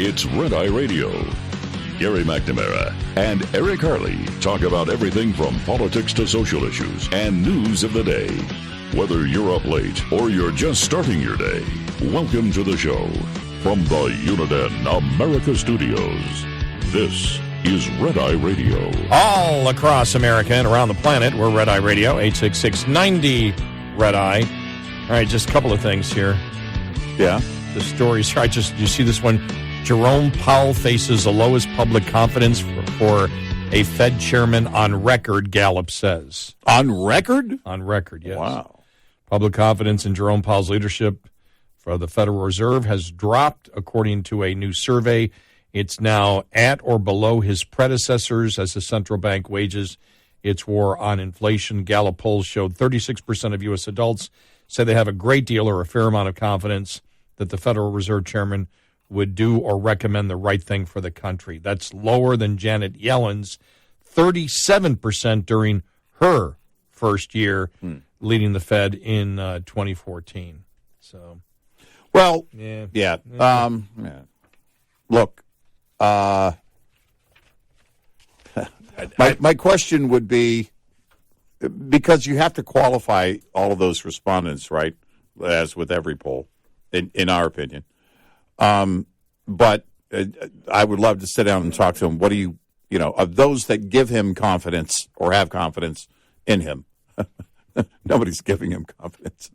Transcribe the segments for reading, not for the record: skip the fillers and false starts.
It's Red Eye Radio. Gary McNamara and Eric Harley talk about everything from politics to social issues and news of the day. Whether you're up late or you're just starting your day, welcome to the show. From the Uniden America Studios, this is Red Eye Radio. All across America and around the planet, we're Red Eye Radio, 866-90-RED-EYE. All right, just a couple of things here. Yeah. The stories. You see this one? Jerome Powell faces the lowest public confidence for a Fed chairman on record, Gallup says. On record? On record, yes. Wow. Public confidence in Jerome Powell's leadership for the Federal Reserve has dropped, according to a new survey. It's now at or below his predecessors as the central bank wages its war on inflation. Gallup polls showed 36% of U.S. adults say they have a great deal or a fair amount of confidence that the Federal Reserve chairman would do or recommend the right thing for the country. That's lower than Janet Yellen's 37% during her first year leading the Fed in 2014. So, well, yeah. Look, my question would be, because you have to qualify all of those respondents, right, as with every poll, in our opinion. But I would love to sit down and talk to him. What do you of those that give him confidence or have confidence in him? Nobody's giving him confidence,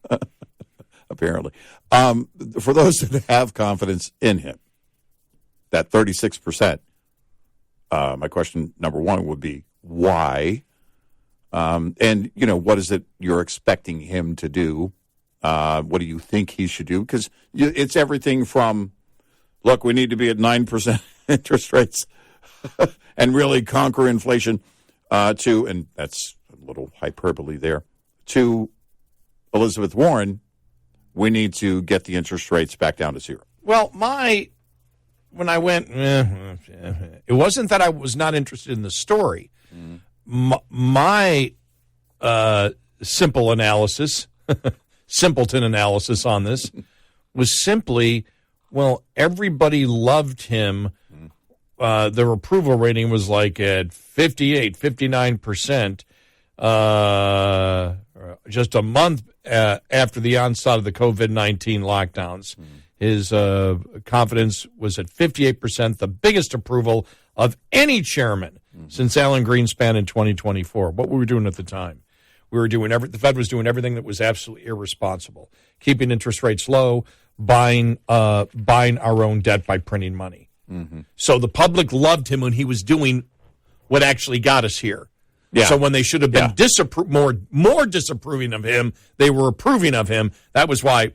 apparently. For those that have confidence in him, that 36%, my question number one would be, why? And, what is it you're expecting him to do? What do you think he should do? Because it's everything from, look, we need to be at 9% interest rates and really conquer inflation, to, and that's a little hyperbole there, to Elizabeth Warren, we need to get the interest rates back down to zero. Well, when I went, it wasn't that I was not interested in the story. My simple analysis, simpleton analysis on this was simply, well, everybody loved him. Their approval rating was like at 58, 59%, just a month after the onset of the COVID-19 lockdowns. His confidence was at 58%, the biggest approval of any chairman since Alan Greenspan in 2024. What we were doing at the time, the Fed was doing everything that was absolutely irresponsible, keeping interest rates low, buying our own debt by printing money. So the public loved him when he was doing what actually got us here. Yeah. So when they should have been more disapproving of him, they were approving of him. That was my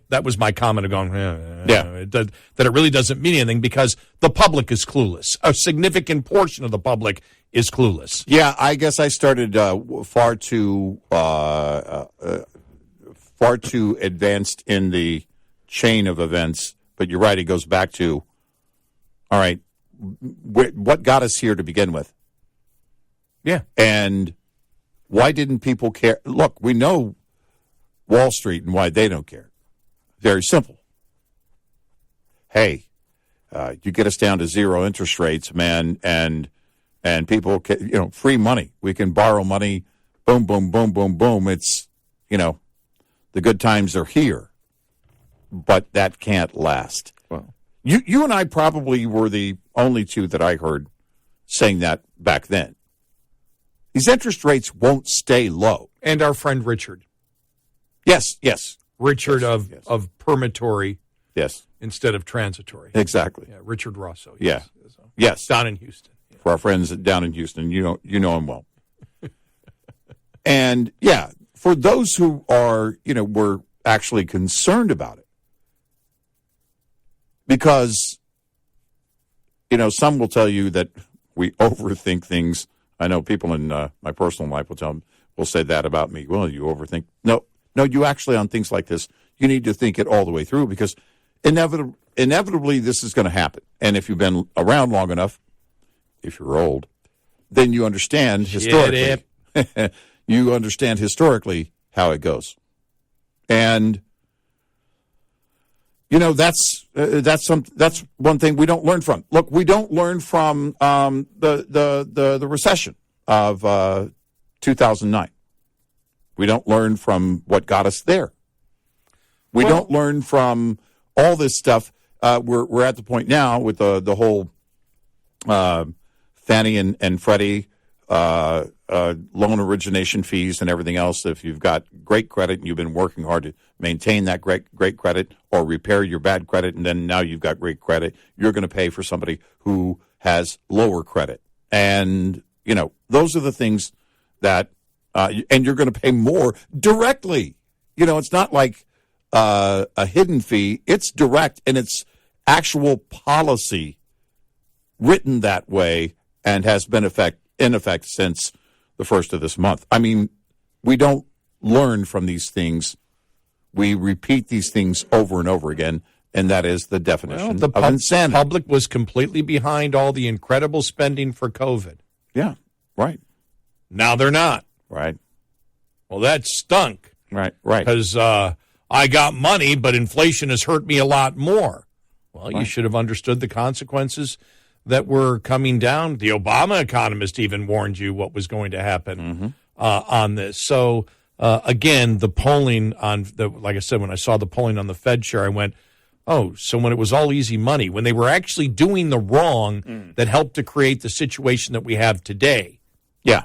comment of going, that it really doesn't mean anything because the public is clueless. A significant portion of the public is clueless. Yeah, I guess I started far too advanced in the chain of events. But you're right; it goes back to, all right, what got us here to begin with? Yeah. And why didn't people care? Look, we know Wall Street and why they don't care. Very simple. Hey, you get us down to zero interest rates, man, and people, free money. We can borrow money. Boom, boom, boom, boom, boom. It's, the good times are here. But that can't last. Well, you and I probably were the only two that I heard saying that back then. These interest rates won't stay low. And our friend Richard. Yes. Richard of permatory. Yes. Instead of transitory. Exactly. Yeah, Richard Rosso. Yes. Yes. Down in Houston. Yeah. For our friends down in Houston, you know him well. And, for those who are, were actually concerned about it. Because, some will tell you that we overthink things. I know people in my personal life will say that about me. Well, you overthink. No, you actually, on things like this, you need to think it all the way through because inevitably this is going to happen. And if you've been around long enough, if you're old, then you understand historically. You understand historically how it goes. And, That's one thing we don't learn from. Look, we don't learn from the recession of 2009. We don't learn from what got us there. We don't learn from all this stuff. We're at the point now with the whole Fannie and Freddie loan origination fees and everything else. If you've got great credit and you've been working hard to maintain that great credit or repair your bad credit, and then now you've got great credit, you're going to pay for somebody who has lower credit. And, those are the things that, and you're going to pay more directly. It's not like a hidden fee. It's direct, and it's actual policy written that way and has been in effect since the first of this month. I mean, we don't learn from these things. We repeat these things over and over again, and that is the definition of insanity. The public was completely behind all the incredible spending for COVID. Yeah, right. Now they're not. Right. Well, that stunk. Right. Because I got money, but inflation has hurt me a lot more. Well, you should have understood the consequences that were coming down. The Obama economist even warned you what was going to happen on this. So, again, the polling like I said, when I saw the polling on the Fed share, I went, oh, so when it was all easy money, when they were actually doing the wrong that helped to create the situation that we have today. Yeah.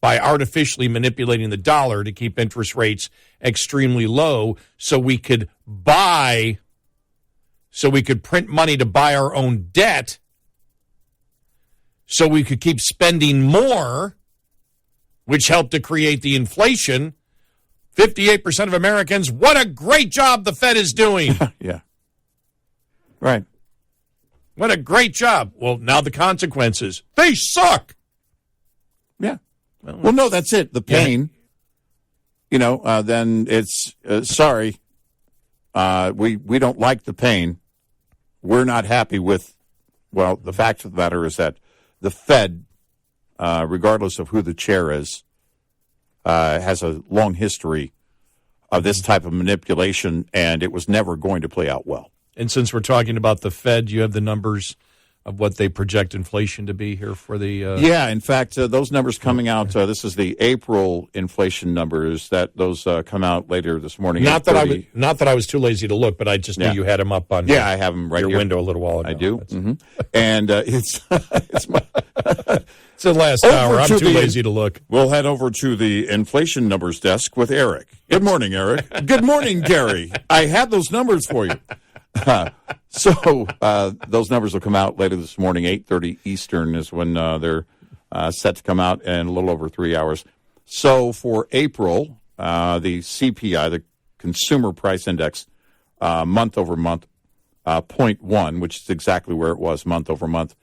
By artificially manipulating the dollar to keep interest rates extremely low so we could print money to buy our own debt, so we could keep spending more, which helped to create the inflation. 58% of Americans, what a great job the Fed is doing. Yeah. Right. What a great job. Well, now the consequences. They suck. Yeah. Well, no, that's it. The pain, then it's, sorry, we don't like the pain. We're not happy with, the fact of the matter is that the Fed, regardless of who the chair is, has a long history of this type of manipulation, and it was never going to play out well. And since we're talking about the Fed, you have the numbers of what they project inflation to be here for the... Yeah, in fact, those numbers coming out, this is the April inflation numbers, those come out later this morning. Not that I was too lazy to look, but I just knew you had them up on I have them right your here. window a little while ago. I do. Mm-hmm. And it's it's the last hour. I'm too lazy to look. We'll head over to the inflation numbers desk with Eric. Good morning, Eric. Good morning, Gary. I had those numbers for you. So those numbers will come out later this morning. 8:30 Eastern is when they're set to come out in a little over 3 hours. So for April, the CPI, the Consumer Price Index, month over month, 0.1, which is exactly where it was month over month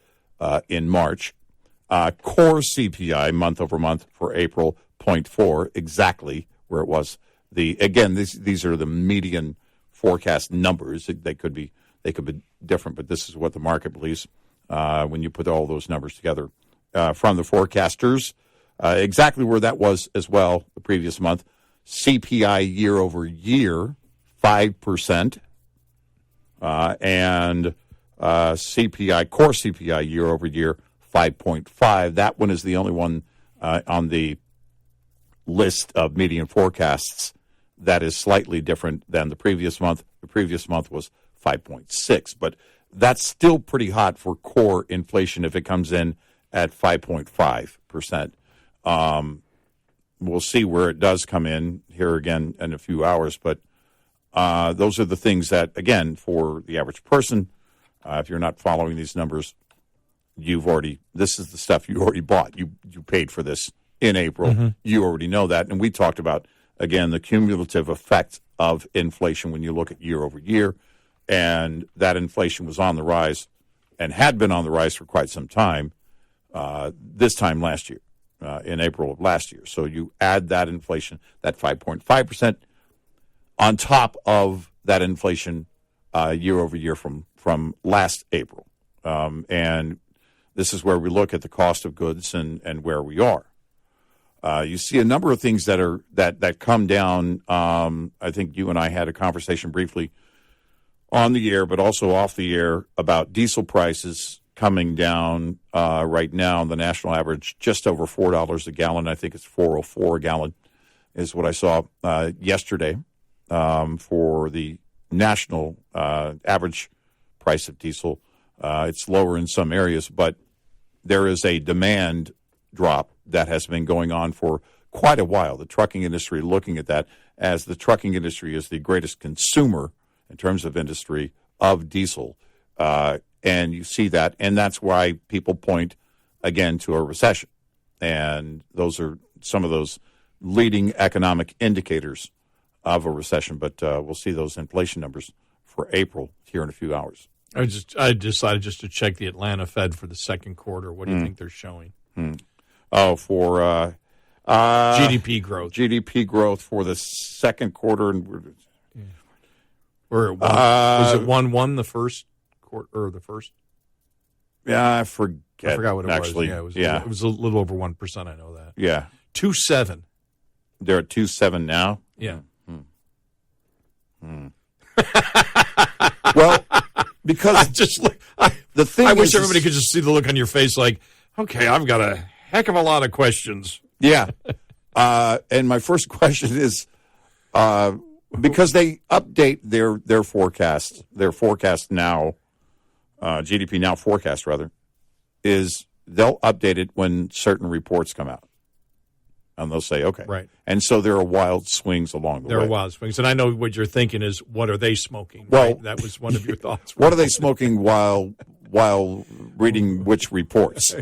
in March. Core CPI, month over month for April, 0.4, exactly where it was. These are the median forecast numbers. They could be different, but this is what the market believes when you put all those numbers together from the forecasters. Exactly where that was as well the previous month. CPI year over year, 5%, and CPI, core CPI year over year, 5.5. That one is the only one on the list of median forecasts that is slightly different than the previous month. The previous month was 5.6, but that's still pretty hot for core inflation if it comes in at 5.5%. We'll see where it does come in here again in a few hours, but those are the things that, again, for the average person, if you're not following these numbers, this is the stuff you already bought. You paid for this in April. Mm-hmm. You already know that, and we talked about, again, the cumulative effect of inflation when you look at year over year, and that inflation was on the rise and had been on the rise for quite some time, this time last year, in April of last year. So you add that inflation, that 5.5%, on top of that inflation year over year from last April. And this is where we look at the cost of goods and where we are. You see a number of things that come down. I think you and I had a conversation briefly on the air, but also off the air, about diesel prices coming down right now. The national average just over $4 a gallon. I think it's $4.04 a gallon is what I saw yesterday for the national average price of diesel. It's lower in some areas, but there is a demand drop that has been going on for quite a while. The trucking industry looking at that, as the trucking industry is the greatest consumer in terms of industry of diesel. And you see that, and that's why people point, again, to a recession. And those are some of those leading economic indicators of a recession. But we'll see those inflation numbers for April here in a few hours. I decided just to check the Atlanta Fed for the second quarter. What do you think they're showing? Oh, for GDP growth. GDP growth for the second quarter. Or was it 1.1 the first quarter or the first? Yeah, I forgot what it actually. was. Yeah, it was a little over 1%. I know that. Yeah, 2.7. They're at 2.7 now. Yeah. Well, because the thing I wish everybody could just see the look on your face. Like, okay, I've got a heck of a lot of questions. Yeah, and my first question is because they update their forecast. Their forecast now, GDP now forecast rather, is they'll update it when certain reports come out. And they'll say, okay. Right. And so there are wild swings along the way. There are wild swings. And I know what you're thinking is, what are they smoking? Well, right? That was one of your thoughts. What are they smoking while reading which reports?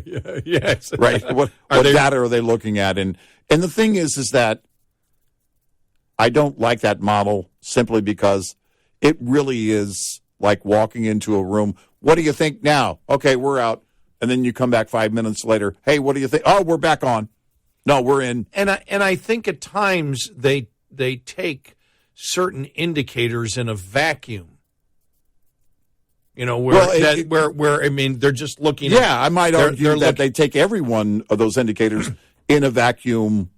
Yes. Right. What data are they looking at? And the thing is that I don't like that model simply because it really is like walking into a room. What do you think now? Okay, we're out. And then you come back 5 minutes later. Hey, what do you think? Oh, we're back on. No, we're in. And I think at times they take certain indicators in a vacuum. You know, where I mean, they're just looking. Yeah, I might argue that they take every one of those indicators in a vacuum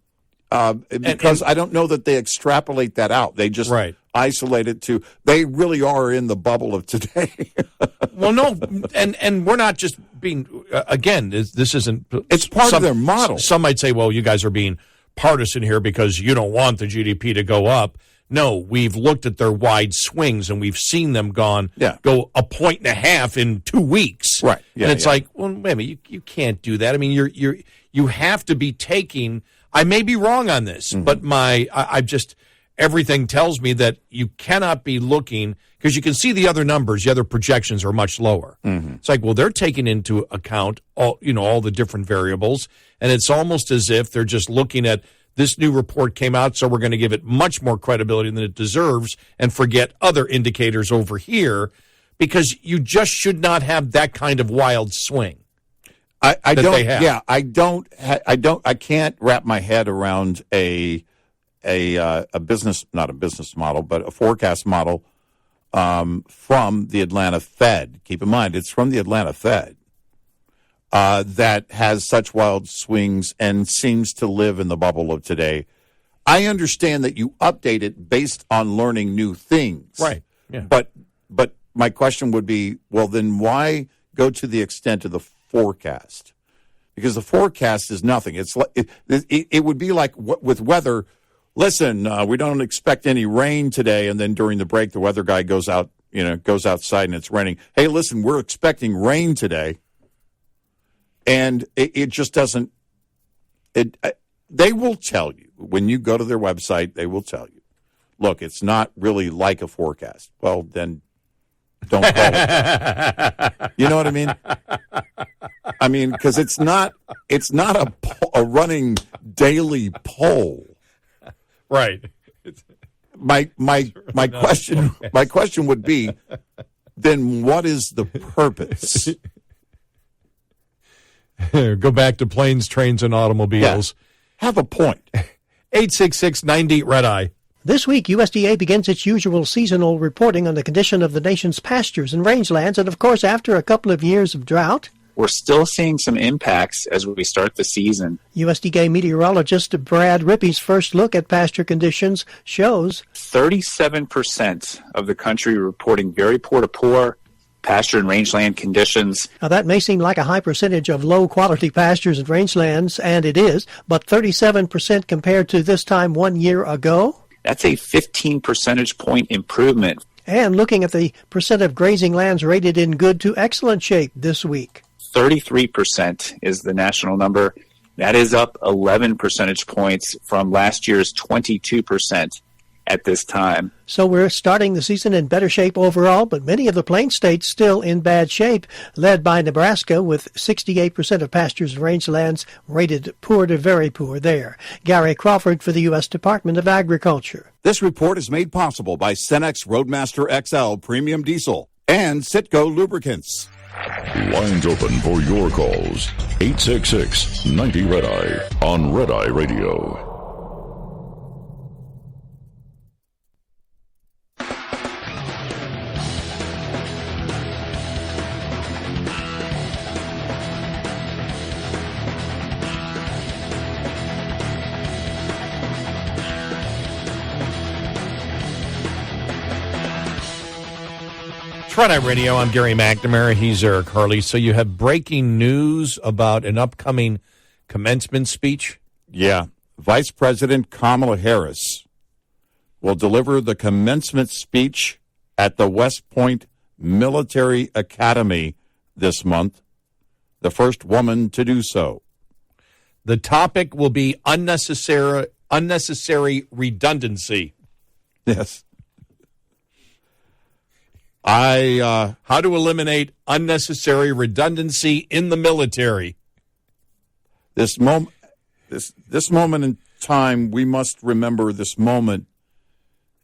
because I don't know that they extrapolate that out. They just isolate it to. They really are in the bubble of today. Well, no, and we're not just being, again, this isn't. It's part of their model. Some might say, well, you guys are being partisan here because you don't want the GDP to go up. No, we've looked at their wide swings and we've seen them go 1.5 points in 2 weeks. Right. Yeah, and it's like, well, wait a minute, you can't do that. I mean, you have to be taking. I may be wrong on this, but everything tells me that you cannot be looking, because you can see the other numbers, the other projections are much lower. It's like, well, they're taking into account all the different variables, and it's almost as if they're just looking at this new report came out, so we're going to give it much more credibility than it deserves and forget other indicators over here, because you just should not have that kind of wild swing. I can't wrap my head around a business, not a business model, but a forecast model from the Atlanta Fed. Keep in mind, it's from the Atlanta Fed that has such wild swings and seems to live in the bubble of today. I understand that you update it based on learning new things. Right. Yeah. But my question would be, well, then why go to the extent of the forecast? Because the forecast is nothing. It's like it would be like with weather. Listen, we don't expect any rain today, and then during the break, the weather guy goes outside and it's raining. Hey, listen, we're expecting rain today, and it just doesn't. They will tell you when you go to their website. They will tell you, look, it's not really like a forecast. Well, then don't call it. You know what I mean? I mean, because it's not a running daily poll. Right. My question would be, then what is the purpose? Go back to planes, trains, and automobiles. Yeah. Have a point. 866-90-RED-EYE. This week, USDA begins its usual seasonal reporting on the condition of the nation's pastures and rangelands, and of course, after a couple of years of drought, we're still seeing some impacts as we start the season. USDA meteorologist Brad Rippey's first look at pasture conditions shows 37% of the country reporting very poor to poor pasture and rangeland conditions. Now, that may seem like a high percentage of low-quality pastures and rangelands, and it is, but 37% compared to this time 1 year ago? That's a 15 percentage point improvement. And looking at the percent of grazing lands rated in good to excellent shape this week. 33% is the national number. That is up 11 percentage points from last year's 22% at this time. So we're starting the season in better shape overall, but many of the plain states still in bad shape, led by Nebraska with 68% of pastures and rangelands rated poor to very poor there. Gary Crawford for the U.S. Department of Agriculture. This report is made possible by Cenex Roadmaster XL Premium Diesel and Citgo Lubricants. Lines open for your calls. 866-90-RED-EYE on Red Eye Radio. Red Eye Radio, I'm Gary McNamara. He's Eric Harley. So you have breaking news about an upcoming commencement speech? Yeah. Vice President Kamala Harris will deliver the commencement speech at the West Point Military Academy this month, the first woman to do so. The topic will be unnecessary redundancy. Yes. How to eliminate unnecessary redundancy in the military. This moment in time, we must remember this moment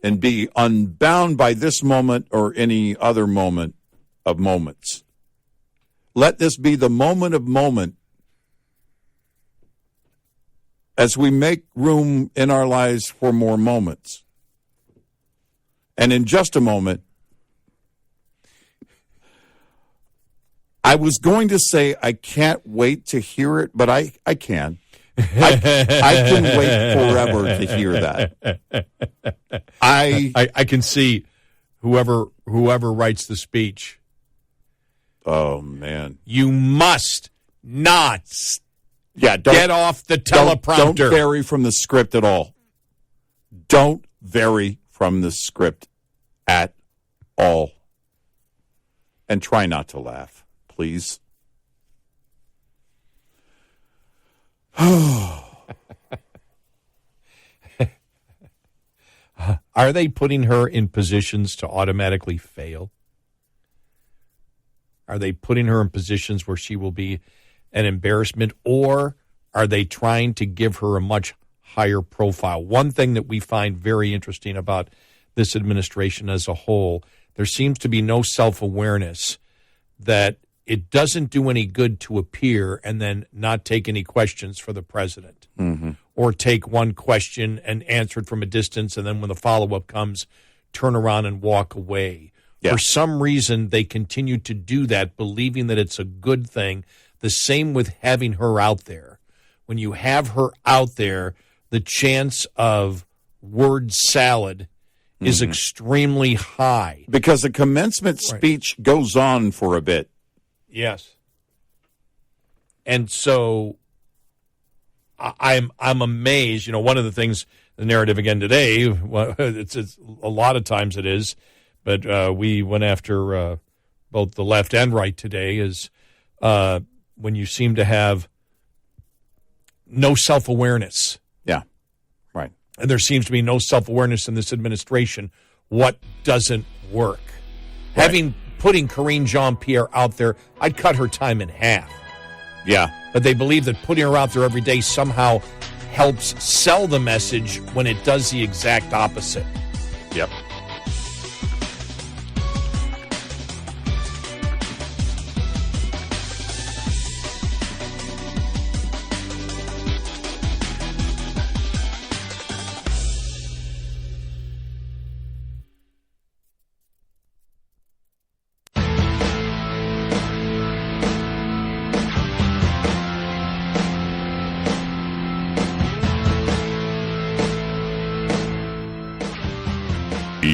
and be unbound by this moment or any other moment of moments. Let this be the moment of moment as we make room in our lives for more moments. And in just a moment, I was going to say I can't wait to hear it, but I can. I can wait forever to hear that. I can see whoever writes the speech. Oh, man. You must not get off the teleprompter. Don't vary from the script at all. Don't vary from the script at all. And try not to laugh, please. Are they putting her in positions to automatically fail? Are they putting her in positions where she will be an embarrassment, or are they trying to give her a much higher profile? One thing that we find very interesting about this administration as a whole, there seems to be no self-awareness that it doesn't do any good to appear and then not take any questions for the president, or take one question and answer it from a distance, and then when the follow-up comes, turn around and walk away. Yeah. For some reason, they continue to do that, believing that it's a good thing. The same with having her out there. When you have her out there, the chance of word salad is extremely high. Because the commencement speech goes on for a bit. Yes. And so I'm amazed. You know, one of the things, the narrative again today, it's a lot of times it is, but we went after both the left and right today, is when you seem to have no self-awareness. Yeah, right. And there seems to be no self-awareness in this administration. What doesn't work? Right. Putting Karine Jean-Pierre out there, I'd cut her time in half. Yeah. But they believe that putting her out there every day somehow helps sell the message when it does the exact opposite. Yep.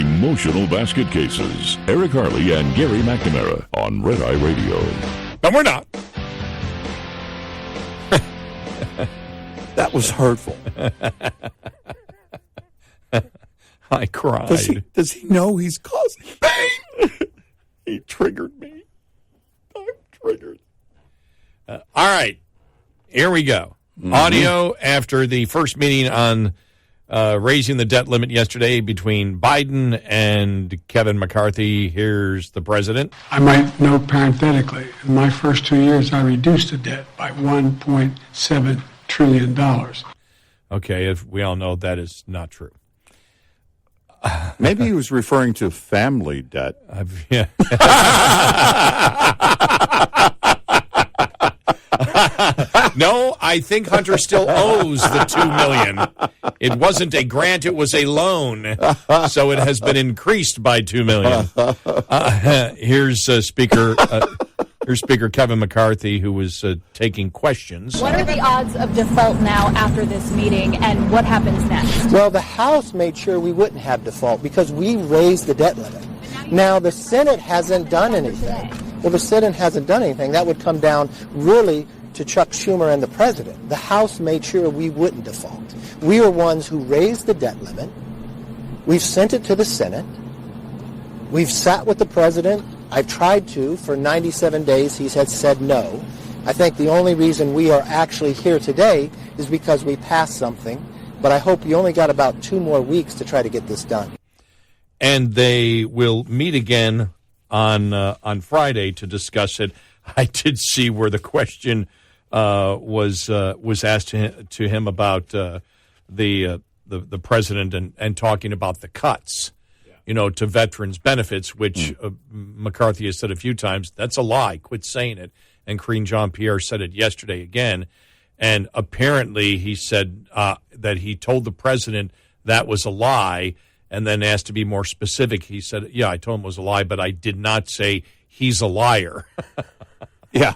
Emotional Basket Cases. Eric Harley and Gary McNamara on Red Eye Radio. No, we're not. That was hurtful. I cried. Does he know he's causing pain? He triggered me. I'm triggered. All right. Here we go. Audio after the first meeting on raising the debt limit yesterday between Biden and Kevin McCarthy. Here's the president. I might note parenthetically, in my first 2 years, I reduced the debt by $1.7 trillion. Okay, if we all know that is not true. Maybe he was referring to family debt. Yeah. No, I think Hunter still owes the $2 million. It wasn't a grant; it was a loan, so it has been increased by $2 million. Here's Speaker Kevin McCarthy, who was taking questions. What are the odds of default now after this meeting, and what happens next? Well, the House made sure we wouldn't have default because we raised the debt limit. Now, the Senate hasn't done anything. Well, the Senate hasn't done anything. That would come down really to Chuck Schumer and the president. The House made sure we wouldn't default. We are ones who raised the debt limit. We've sent it to the Senate. We've sat with the president. I've tried to. For 97 days, he has said no. I think the only reason we are actually here today is because we passed something. But I hope you only got about 2 more weeks to try to get this done. And they will meet again on Friday to discuss it. I did see where the question was asked to him about the president and talking about the cuts, to veterans' benefits, which McCarthy has said a few times. That's a lie. Quit saying it. And Karine Jean-Pierre said it yesterday again. And apparently he said that he told the president that was a lie, and then asked to be more specific. He said, yeah, I told him it was a lie, but I did not say he's a liar. Yeah.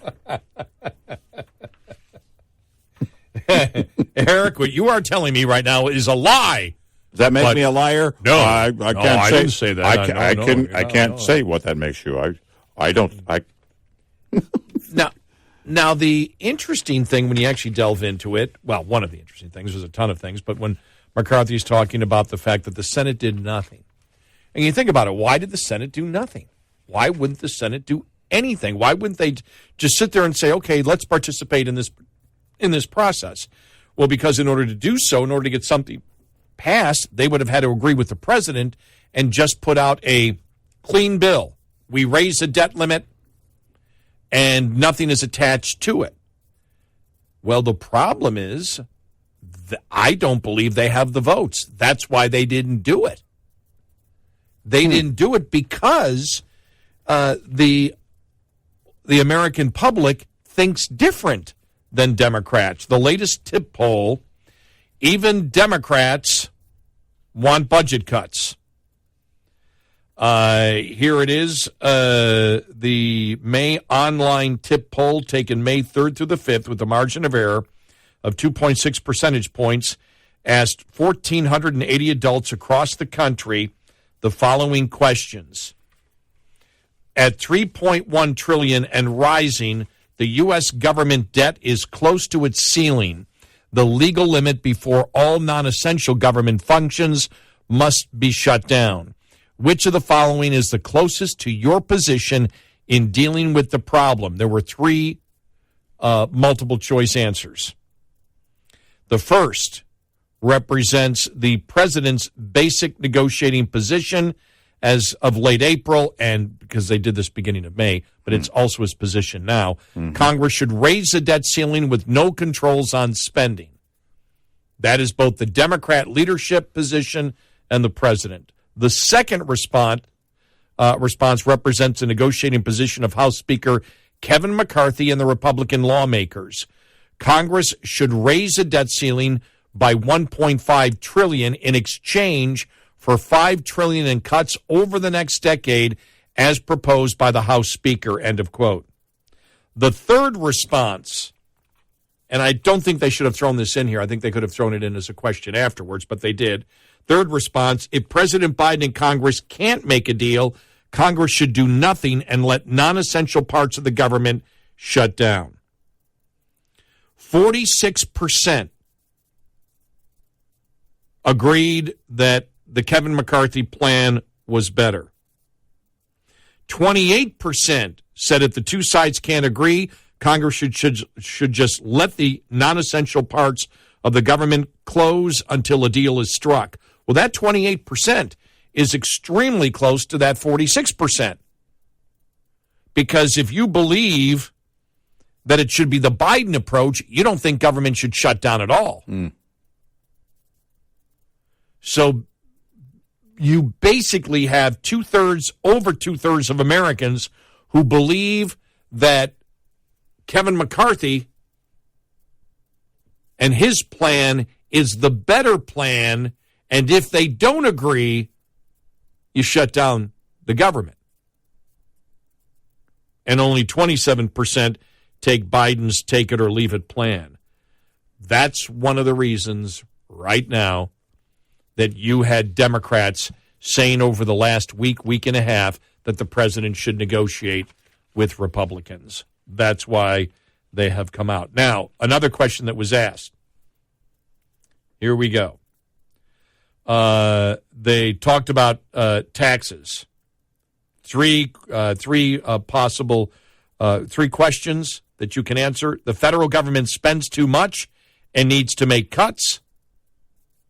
Eric, what you are telling me right now is a lie. Does that make me a liar? No, I can't I say. didn't say that. I can't say what that makes you. I don't. Now, the interesting thing when you actually delve into it, well, one of the interesting things, there's a ton of things, but when McCarthy's talking about the fact that the Senate did nothing, and you think about it, why did the Senate do nothing? Why wouldn't the Senate do anything? Why wouldn't they just sit there and say, okay, let's participate in this process? Well, because in order to do so, in order to get something passed, they would have had to agree with the president and just put out a clean bill. We raise the debt limit, and nothing is attached to it. Well, the problem is I don't believe they have the votes. That's why they didn't do it. They didn't do it because the American public thinks different than Democrats. The latest tip poll, even Democrats want budget cuts. Here it is, the May online tip poll taken May 3rd through the 5th with a margin of error of 2.6 percentage points asked 1,480 adults across the country the following questions. At $3.1 trillion and rising, the U.S. government debt is close to its ceiling. The legal limit before all non-essential government functions must be shut down. Which of the following is the closest to your position in dealing with the problem? There were 3 multiple choice answers. The first represents the president's basic negotiating position as of late April, and because they did this beginning of May, but it's also his position now. Congress should raise the debt ceiling with no controls on spending. That is both the Democrat leadership position and the president. The second response represents the negotiating position of House Speaker Kevin McCarthy and the Republican lawmakers. Congress should raise the debt ceiling by $1.5 trillion in exchange for $5 trillion in cuts over the next decade, as proposed by the House Speaker. End of quote. The third response, and I don't think they should have thrown this in here. I think they could have thrown it in as a question afterwards, but they did. Third response, if President Biden and Congress can't make a deal, Congress should do nothing and let non-essential parts of the government shut down. 46% agreed that the Kevin McCarthy plan was better. 28% said if the two sides can't agree, Congress should just let the non-essential parts of the government close until a deal is struck. Well, that 28% is extremely close to that 46%. Because if you believe that it should be the Biden approach, you don't think government should shut down at all. So you basically have over two-thirds of Americans who believe that Kevin McCarthy and his plan is the better plan, and if they don't agree, you shut down the government. And only 27% take Biden's take it or leave it plan. That's one of the reasons right now that you had Democrats saying over the last week and a half that the president should negotiate with Republicans. That's why they have come out. Now, another question that was asked. Here we go. They talked about taxes. Three questions that you can answer. The federal government spends too much and needs to make cuts.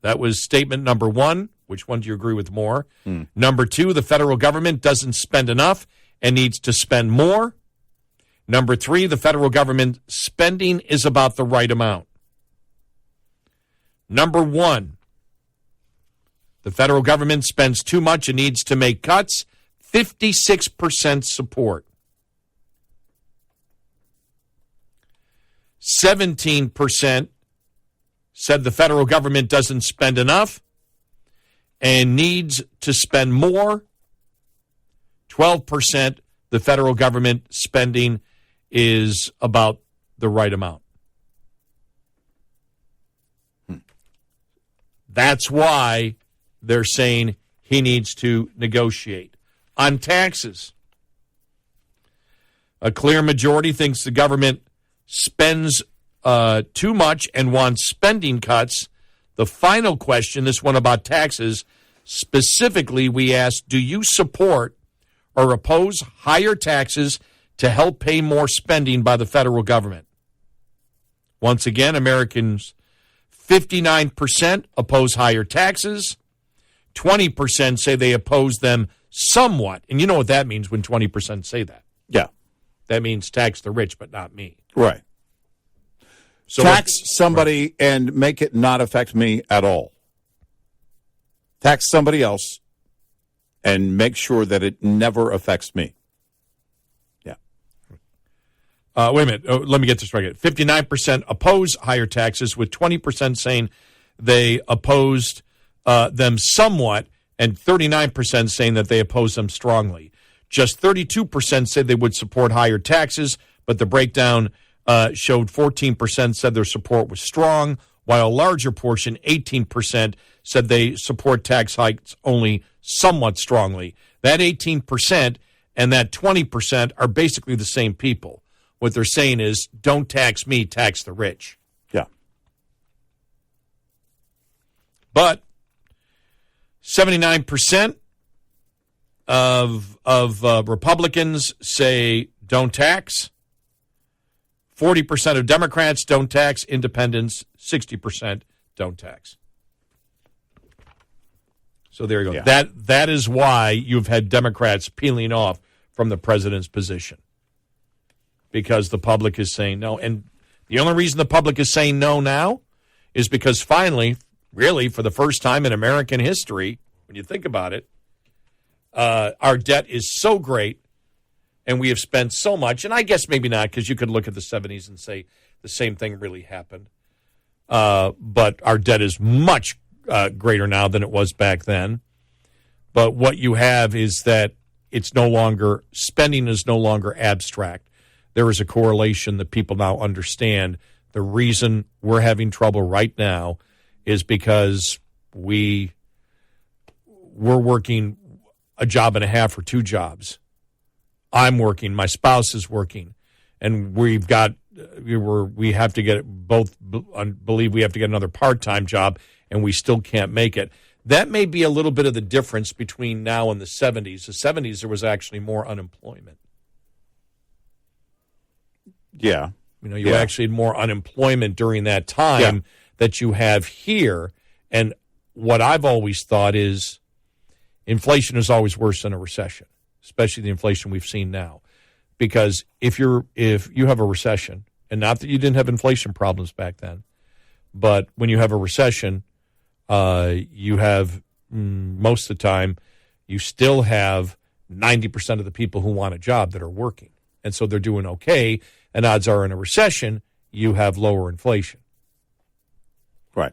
That was statement number one. Which one do you agree with more? Number two, the federal government doesn't spend enough and needs to spend more. Number three, the federal government spending is about the right amount. Number one, the federal government spends too much and needs to make cuts. 56% support. 17% said the federal government doesn't spend enough and needs to spend more. 12%, the federal government spending is about the right amount. That's why they're saying he needs to negotiate. On taxes, a clear majority thinks the government spends too much and wants spending cuts. The final question, this one about taxes, specifically we asked, do you support or oppose higher taxes to help pay more spending by the federal government? Once again, Americans, 59% oppose higher taxes. 20% say they oppose them somewhat. And you know what that means when 20% say that. Yeah. That means tax the rich, but not me. Right. So tax somebody and make it not affect me at all. Tax somebody else and make sure that it never affects me. Yeah. Wait a minute. Oh, let me get this right. 59% oppose higher taxes, with 20% saying they opposed them somewhat, and 39% saying that they oppose them strongly. Just 32% said they would support higher taxes, but the breakdown showed 14% said their support was strong, while a larger portion, 18%, said they support tax hikes only somewhat strongly. That 18% and that 20% are basically the same people. What they're saying is, don't tax me, tax the rich. Yeah. But 79% of Republicans say don't tax. 40% of Democrats don't tax. Independents, 60% don't tax. So there you go. Yeah. That is why you've had Democrats peeling off from the president's position, because the public is saying no. And the only reason the public is saying no now is because finally, really for the first time in American history, when you think about it, our debt is so great and we have spent so much. And I guess maybe not, because you could look at the 70s and say the same thing really happened. But our debt is much greater now than it was back then. But what you have is that it's no longer, spending is no longer abstract. There is a correlation that people now understand. The reason we're having trouble right now is because we we're working a job and a half or 2 jobs. I'm working, my spouse is working, and we have to get both believe we have to get another part-time job, and we still can't make it. That may be a little bit of the difference between now and the 70s. The 70s, there was actually more unemployment. Yeah. You actually had more unemployment during that time that you have here. And what I've always thought is inflation is always worse than a recession, especially the inflation we've seen now. Because if you have a recession, and not that you didn't have inflation problems back then, but when you have a recession, you have most of the time, you still have 90% of the people who want a job that are working. And so they're doing okay. And odds are in a recession, you have lower inflation. Right.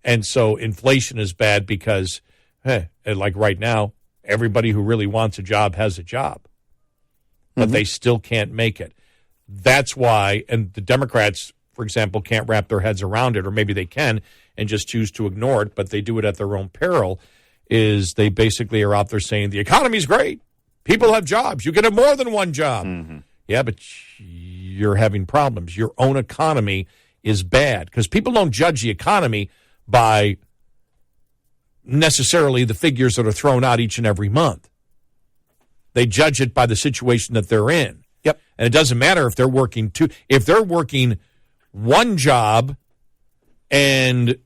And so inflation is bad because, like right now, everybody who really wants a job has a job, but they still can't make it. That's why, and the Democrats, for example, can't wrap their heads around it, or maybe they can and just choose to ignore it, but they do it at their own peril, is they basically are out there saying the economy's great. People have jobs. You can have more than one job. Mm-hmm. Yeah, but you're having problems. Your own economy is bad because people don't judge the economy by necessarily the figures that are thrown out each and every month. They judge it by the situation that they're in. Yep. And it doesn't matter if they're working if they're working one job and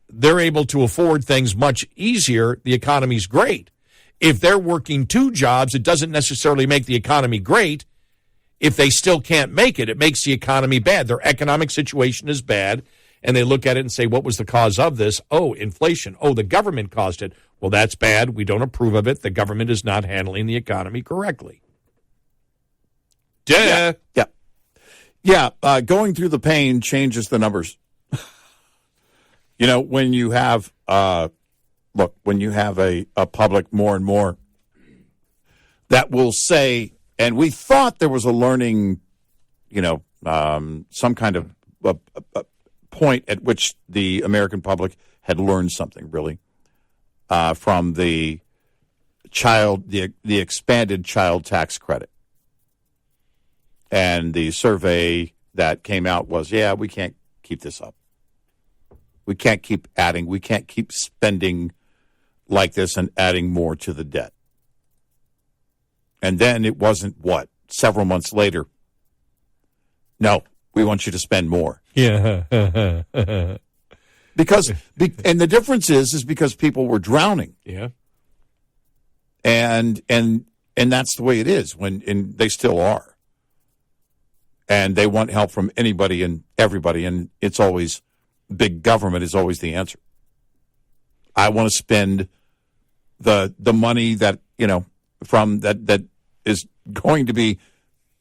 they're able to afford things much easier, the economy's great. If they're working 2 jobs, it doesn't necessarily make the economy great. If they still can't make it, it makes the economy bad. Their economic situation is bad, and they look at it and say, what was the cause of this? Oh, inflation. Oh, the government caused it. Well, that's bad. We don't approve of it. The government is not handling the economy correctly. Duh. Yeah. Going through the pain changes the numbers. When you have, when you have a public more and more that will say, and we thought there was a learning, some kind of a point at which the American public had learned something really from the expanded child tax credit. And the survey that came out was, we can't keep this up. We can't keep adding. We can't keep spending like this and adding more to the debt. And then it wasn't, several months later, no, we want you to spend more. Yeah. and the difference is because people were drowning. Yeah. And that's the way it is and they still are. And they want help from anybody and everybody, and it's always big government is always the answer. I want to spend the money that from that is going to be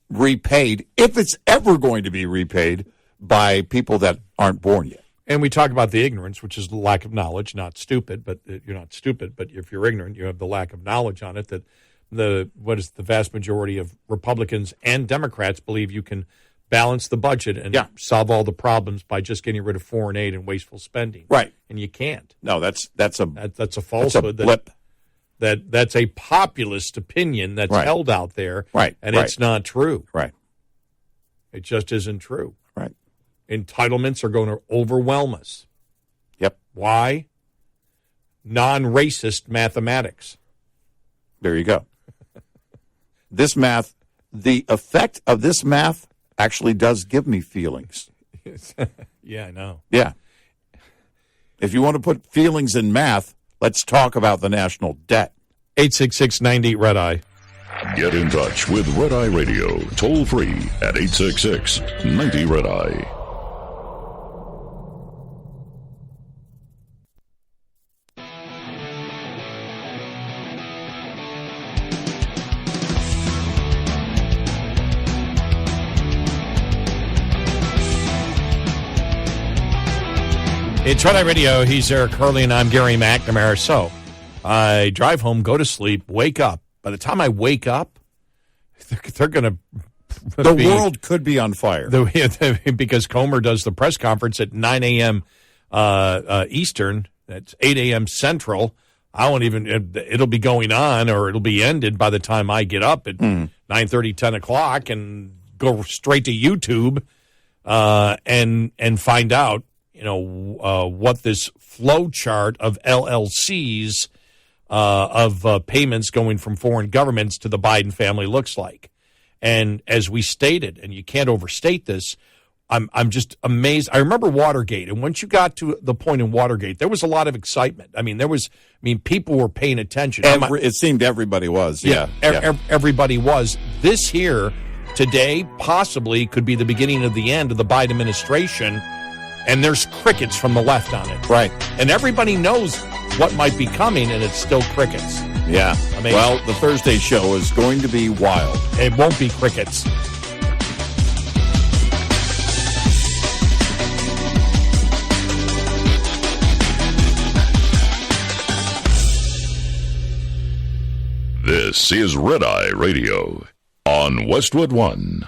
repaid, if it's ever going to be repaid, by people that aren't born yet. And we talk about the ignorance, which is the lack of knowledge. Not stupid, but you're not stupid. But if you're ignorant, you have the lack of knowledge on it. That the vast majority of Republicans and Democrats believe you can balance the budget and solve all the problems by just getting rid of foreign aid and wasteful spending. Right. And you can't. No, that's a falsehood. That's a blip. That's a populist opinion that's held out there. Right. And it's not true. Right. It just isn't true. Right. Entitlements are going to overwhelm us. Yep. Why? Non-racist mathematics. There you go. This math, the effect of this math actually does give me feelings. Yeah, I know. Yeah. If you want to put feelings in math, let's talk about the national debt. 866-98 Red Eye. Get in touch with Red Eye Radio, toll free at 866-90 Red Eye. It's Red Eye Radio. He's Eric Hurley, and I'm Gary McNamara. So I drive home, go to sleep, wake up. By the time I wake up, they're going to... The world could be on fire. Because Comer does the press conference at 9 a.m. Eastern. That's 8 a.m. Central I won't even. It'll be going on, or it'll be ended by the time I get up at 9:30, 10 o'clock, and go straight to YouTube and find out, what this flow chart of LLCs of payments going from foreign governments to the Biden family looks like. And as we stated, and you can't overstate this, I'm just amazed. I remember Watergate, and once you got to the point in Watergate, there was a lot of excitement. People were paying attention. It seemed everybody was. Yeah. Everybody was. This here today possibly could be the beginning of the end of the Biden administration, and there's crickets from the left on it. Right. And everybody knows what might be coming, and it's still crickets. Yeah. Amazing. Well, the Thursday show is going to be wild. It won't be crickets. This is Red Eye Radio on Westwood One.